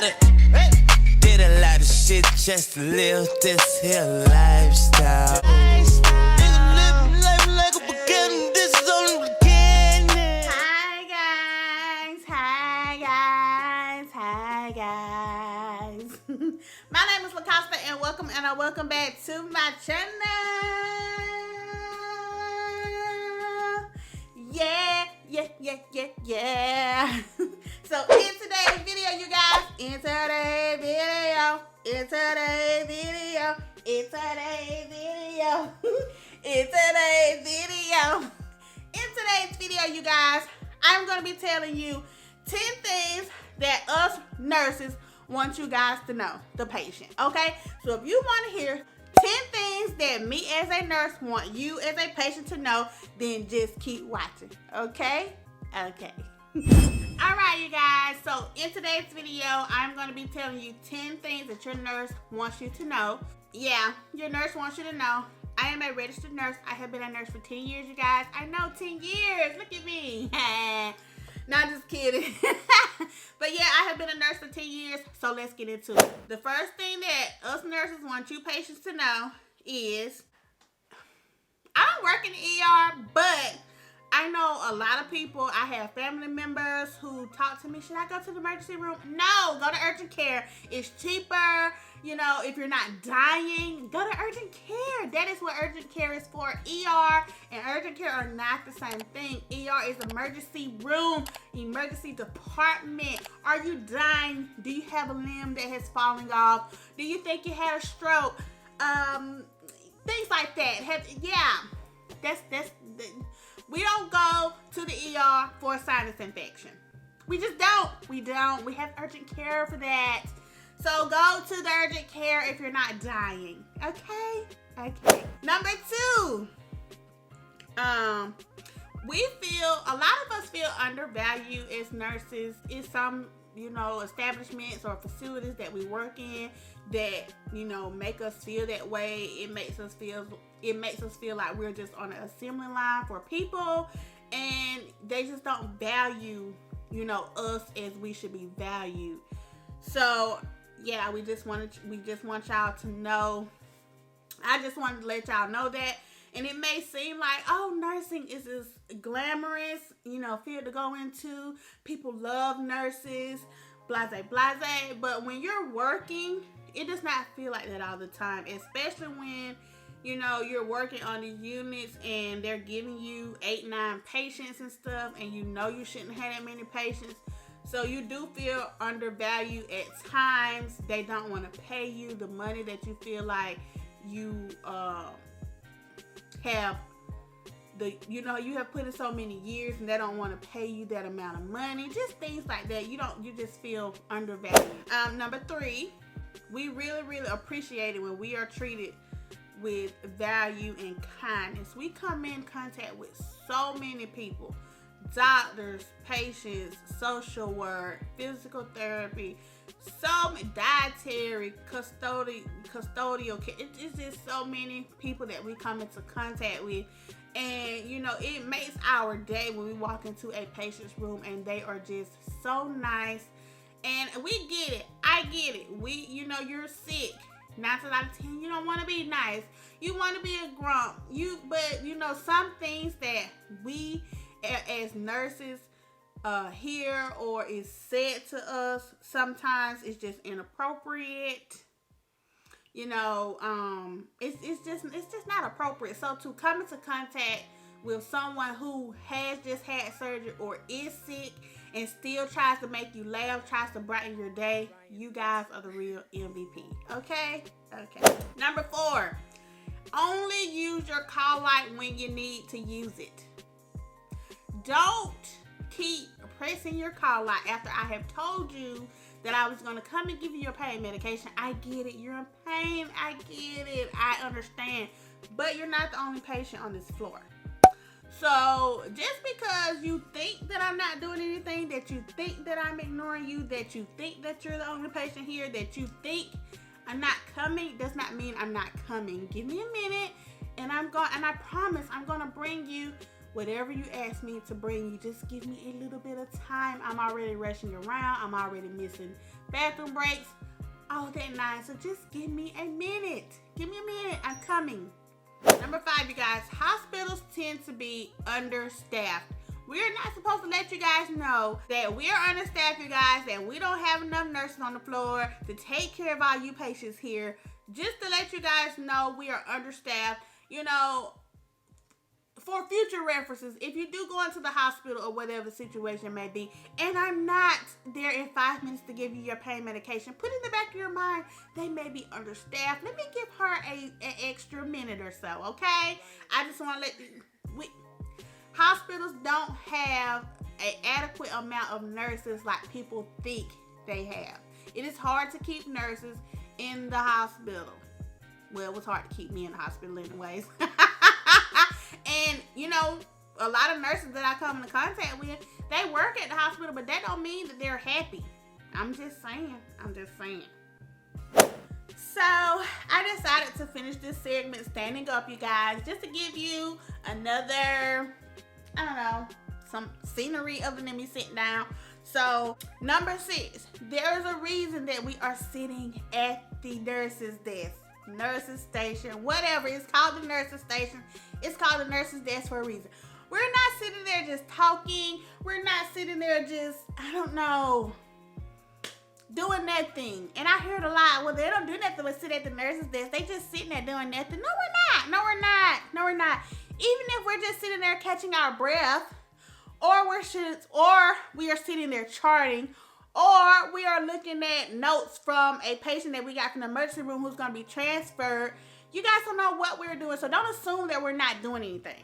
Did a lot of shit just to live this here lifestyle. My name is Lacostawhitehead and welcome back to my channel. Yeah. So in today's video, you guys, in today's video, you guys, I'm going to be telling you 10 things that us nurses want you guys to know, the patient, okay? So if you want to hear 10 things that me as a nurse want you as a patient to know, then just keep watching, okay? Okay. All right, you guys, so in today's video, I'm going to be telling you 10 things that your nurse wants you to know. Yeah, your nurse wants you to know. I am a registered nurse. I have been a nurse for 10 years, you guys. I know, 10 years. Look at me. Not just kidding. But yeah, I have been a nurse for 10 years, so let's get into it. The first thing that us nurses want you patients to know is, I don't work in the ER, but I know a lot of people, I have family members who talk to me, should I go to the emergency room? No, go to urgent care. It's cheaper. You know, if you're not dying, go to urgent care. That is what urgent care is for. ER and urgent care are not the same thing. ER is emergency room, emergency department. Are you dying? Do you have a limb that has fallen off? Do you think you had a stroke? Things like that. We don't go to the ER for a sinus infection. We just don't. We have urgent care for that. So go to the urgent care if you're not dying. Okay? Number 2. A lot of us feel undervalued as nurses. It's some, establishments or facilities that we work in that, make us feel that way. It makes us feel like we're just on an assembly line for people, and they just don't value, us as we should be valued. So yeah, we just want y'all to know. I just wanted to let y'all know that. And it may seem like, oh, nursing is this glamorous, field to go into. People love nurses, blase. But when you're working, it does not feel like that all the time. Especially when, you're working on the units and they're giving you 8-9 patients and stuff, and you shouldn't have that many patients. So you do feel undervalued at times. They don't want to pay you the money that you feel like you have you have put in so many years, and they don't want to pay you that amount of money. Just things like that. You just feel undervalued. Number 3, we really appreciate it when we are treated with value and kindness. We come in contact with so many people. Doctors, patients, social work, physical therapy, dietary, custodial care. It's just so many people that we come into contact with. And, it makes our day when we walk into a patient's room and they are just so nice. And we get it. I get it. You're sick. 9 out of 10, you don't want to be nice. You want to be a grump. But some things that we as nurses hear or is said to us, sometimes it's just inappropriate. It's just not appropriate. So to come into contact with someone who has just had surgery or is sick and still tries to make you laugh, tries to brighten your day, you guys are the real MVP. Okay. Number 4, only use your call light when you need to use it. Don't keep pressing your call light after I have told you that I was going to come and give you your pain medication. I get it. You're in pain. I get it. I understand. But you're not the only patient on this floor. So just because you think that I'm not doing anything, that you think that I'm ignoring you, that you think that you're the only patient here, that you think I'm not coming, does not mean I'm not coming. Give me a minute, and I promise I'm gonna bring you whatever you ask me to bring you. Just give me a little bit of time. I'm already rushing around. I'm already missing bathroom breaks, all that night. So just give me a minute. Give me a minute. I'm coming. Number 5, you guys. Hospitals tend to be understaffed. We're not supposed to let you guys know that we're understaffed, you guys, and we don't have enough nurses on the floor to take care of all you patients here. Just to let you guys know we are understaffed, you know, for future references, if you do go into the hospital or whatever the situation may be, and I'm not there in 5 minutes to give you your pain medication, put in the back of your mind, they may be understaffed. Let me give her an extra minute or so, okay? I just want to let you... Hospitals don't have an adequate amount of nurses like people think they have. It is hard to keep nurses in the hospital. Well, it was hard to keep me in the hospital anyways. And, you know, a lot of nurses that I come into contact with, they work at the hospital, but that don't mean that they're happy. I'm just saying. So, I decided to finish this segment standing up, you guys, just to give you another... I don't know, some scenery other than me sitting down. So, number 6, there is a reason that we are sitting at the nurse's desk, nurse's station, whatever. It's called the nurse's station. It's called the nurse's desk for a reason. We're not sitting there just talking. We're not sitting there just, I don't know, doing nothing. And I heard a lot, well, they don't do nothing but sit at the nurse's desk. They just sitting there doing nothing. No, we're not. Even if we're just sitting there catching our breath, or we are sitting there charting, or we are looking at notes from a patient that we got from the emergency room who's going to be transferred, you guys don't know what we're doing, so don't assume that we're not doing anything.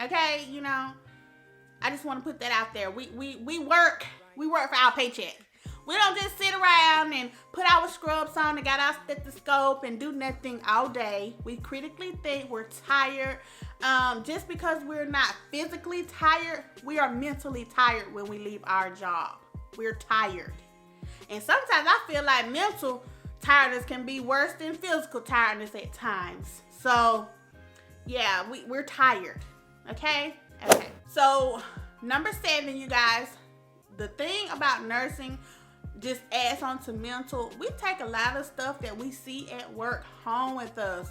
Okay, you know, I just want to put that out there. We work for our paycheck. We don't just sit around and put our scrubs on and got our stethoscope and do nothing all day. We critically think we're tired. Just because we're not physically tired, we are mentally tired when we leave our job. We're tired. And sometimes I feel like mental tiredness can be worse than physical tiredness at times. So, yeah, we're tired. Okay? Okay. So, number 7, you guys, the thing about nursing just adds on to mental. We take a lot of stuff that we see at work home with us.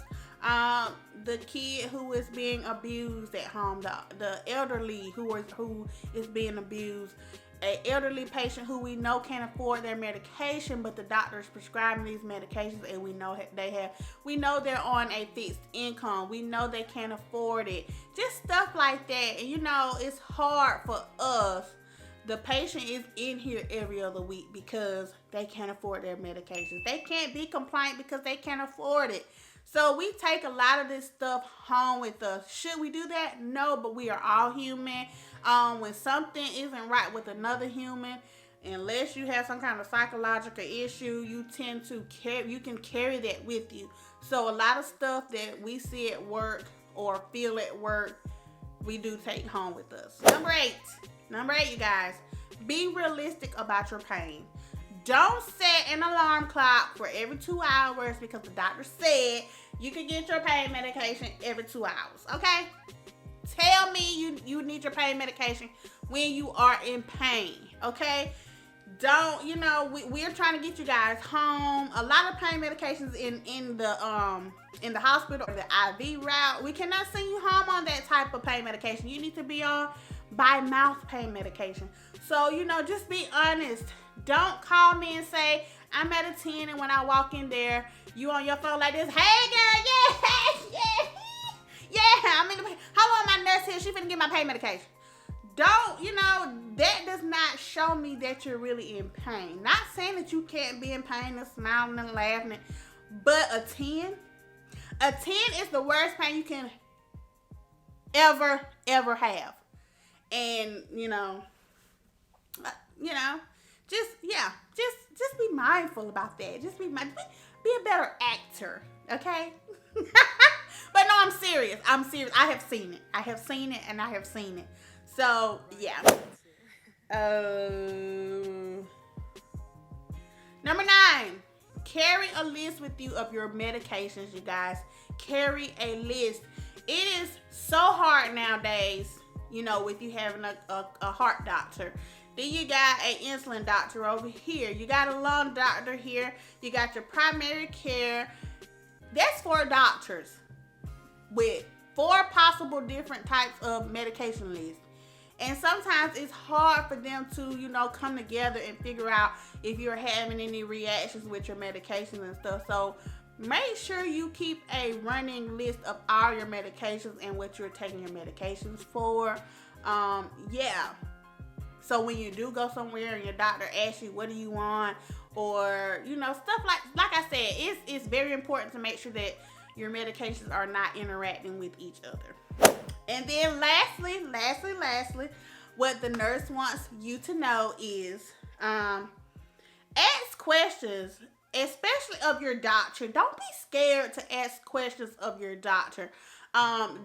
The kid who is being abused at home, the elderly who is being abused, an elderly patient who we know can't afford their medication, but the doctor is prescribing these medications, and we know they're on a fixed income. We know they can't afford it. Just stuff like that. And you know, it's hard for us. The patient is in here every other week because they can't afford their medications. They can't be compliant because they can't afford it. So we take a lot of this stuff home with us. Should we do that? No, but we are all human. When something isn't right with another human, unless you have some kind of psychological issue, you can carry that with you. So a lot of stuff that we see at work or feel at work, we do take home with us. Number 8, you guys, be realistic about your pain. Don't set an alarm clock for every 2 hours because the doctor said you can get your pain medication every 2 hours, okay? Tell me you need your pain medication when you are in pain, okay? Don't, you know, we're trying to get you guys home. A lot of pain medications in the hospital or the IV route, we cannot send you home on that type of pain medication. You need to be on by mouth pain medication. So, you know, just be honest. Don't call me and say, I'm at a 10, and when I walk in there, you on your phone like this, hey girl, yeah, I'm in the, how long my nurse here, she finna get my pain medication. Don't, you know, that does not show me that you're really in pain. Not saying that you can't be in pain and smiling and laughing, but a 10 is the worst pain you can ever have. And, you know, just be mindful about that. Just be a better actor, okay? But no, I'm serious. I have seen it. So, yeah. Number 9, carry a list with you of your medications, you guys. Carry a list. It is so hard nowadays, you know, with you having a heart doctor, Then you got an insulin doctor over here. You got a lung doctor here. You got your primary care. That's 4 doctors with 4 possible different types of medication lists. And sometimes it's hard for them to, you know, come together and figure out if you're having any reactions with your medications and stuff. So make sure you keep a running list of all your medications and what you're taking your medications for. Yeah. So when you do go somewhere and your doctor asks you, what do you want? Or, you know, stuff like I said, it's very important to make sure that your medications are not interacting with each other. And then lastly, what the nurse wants you to know is ask questions, especially of your doctor. Don't be scared to ask questions of your doctor.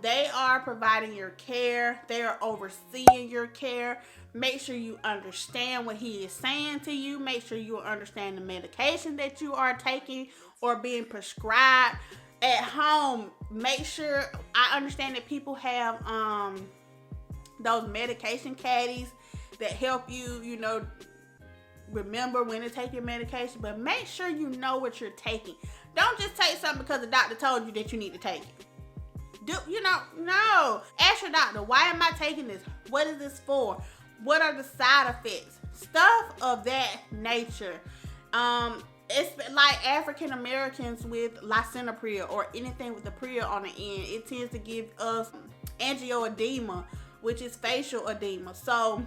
They are providing your care. They are overseeing your care. Make sure you understand what he is saying to you. Make sure you understand the medication that you are taking or being prescribed. At home, make sure, I understand that people have those medication caddies that help you, you know, remember when to take your medication, but make sure you know what you're taking. Don't just take something because the doctor told you that you need to take it. No. Ask your doctor, why am I taking this? What is this for? What are the side effects? Stuff of that nature. It's like African Americans with lisinopril or anything with the pril on the end. It tends to give us angioedema, which is facial edema. So,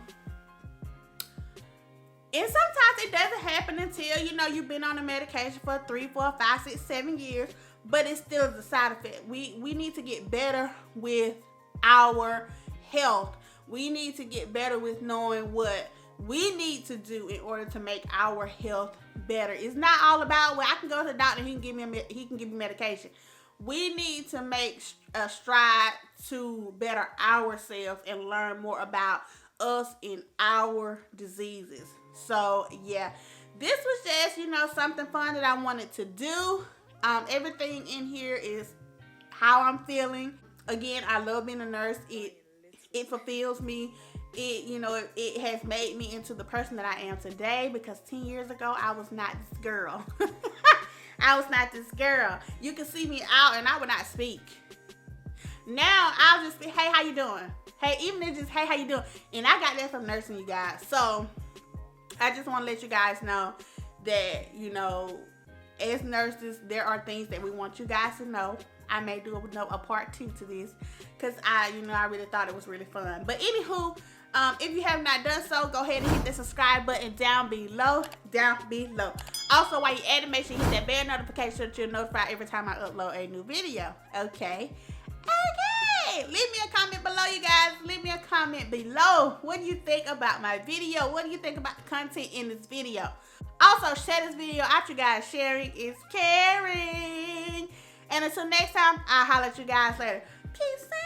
and sometimes it doesn't happen until, you know, you've been on the medication for 3, 4, 5, 6, 7 years, but it still is a side effect. We need to get better with our health. We need to get better with knowing what we need to do in order to make our health better. It's not all about, well, I can go to the doctor and he can give me medication. We need to make a stride to better ourselves and learn more about us and our diseases. So yeah, this was just, you know, something fun that I wanted to do. Everything in here is how I'm feeling. Again, I love being a nurse. It fulfills me. It has made me into the person that I am today, because 10 years ago, I was not this girl. I was not this girl. You can see me out and I would not speak. Now, I'll just be, hey, how you doing? Hey, even if it's just, hey, how you doing? And I got that from nursing, you guys. So, I just want to let you guys know that, you know, as nurses, there are things that we want you guys to know. I may do a part 2 to this, because I really thought it was really fun. But anywho, if you have not done so, go ahead and hit the subscribe button down below. Also, while you're at it, make sure you hit that bell notification so that you're notified every time I upload a new video. Okay. Leave me a comment below, you guys. Leave me a comment below. What do you think about my video? What do you think about the content in this video? Also, share this video out, you guys. Sharing is caring. And until next time, I'll holler at you guys later. Peace out.